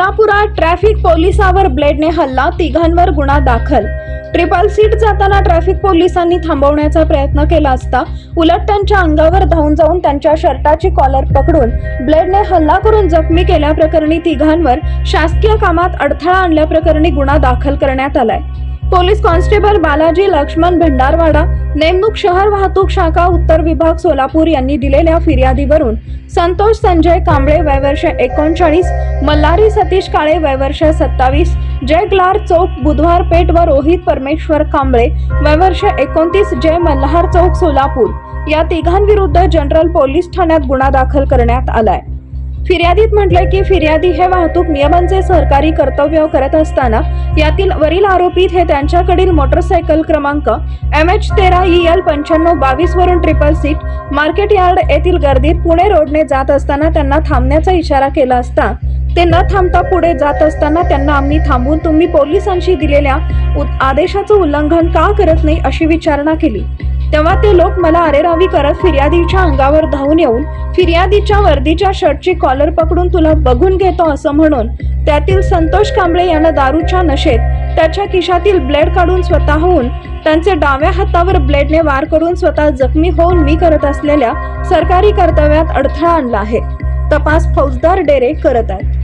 सोलापुरात ट्रॅफिक पोलिसावर ब्लेडने हल्ला, तिघांवर गुन्हा दाखल। ट्रिपल सीट जाताना ट्रॅफिक पोलिसांनी थांबवण्याचा प्रयत्न केला असता उलट त्यांच्या अंगावर धावून जाऊन त्यांच्या शर्टाची कॉलर पकडून ब्लेडने हल्ला करून जखमी केल्याप्रकरणी तिघांवर शासकीय कामात अडथळा आणल्याप्रकरणी गुन्हा दाखल करण्यात आलाय। पोलीस कॉन्स्टेबल बालाजी लक्ष्मण भंडारवाडा, नेमणूक शहर वाहतूक शाखा उत्तर विभाग सोलापूर यांनी दिलेल्या फिर्यादीवरून संतोष संजय कांबळे वय वर्ष 39, मल्हारी सतीश काळे वय वर्ष 27, जय ग्लार चौक बुधवार पेठ व रोहित परमेश्वर कांबळे वय वर्ष 29, जय मल्हार चौक सोलापूर या तिघांविरुद्ध जनरल पोलीस ठाण्यात गुन्हा दाखल करण्यात आलाय। फिर्यादीत म्हटलंय की फिर्यादी हे वाहतूक नियमांचे सहकारी कर्तव्य करत असताना यातील वरील आरोपीत हे त्यांच्याकडील मोटरसायकल क्रमांक MH13EL 9522 वरून ट्रिपल सीट मार्केट यार्ड येथील गर्दीत पुणे रोडने जात असताना त्यांना थांबण्याचा इशारा केला असता ते न थांबता पुढे जात असताना त्यांना आम्ही थांबून तुम्ही पोलिसांशी दिलेल्या आदेशाचं उल्लंघन का करत नाही अशी विचारणा केली। तेव्हा ते लोक मला अरेरावी करत फिर्यादीच्या अंगावर धावून येऊन फिर्यादीच्या वर्दीच्या शर्टची कॉलर पकडून तुला बघून घेतो असं म्हणून त्यातील संतोष कांबळे यांना दारूच्या नशेत त्याच्या खिशातील ब्लेड काढून स्वतःहून त्यांचे डाव्या हातावर ब्लेडने वार करून स्वतः जखमी होऊन मी करत असलेल्या सरकारी कर्तव्यात अडथळा आणला आहे। तपास फौजदार डेरे करत आहेत।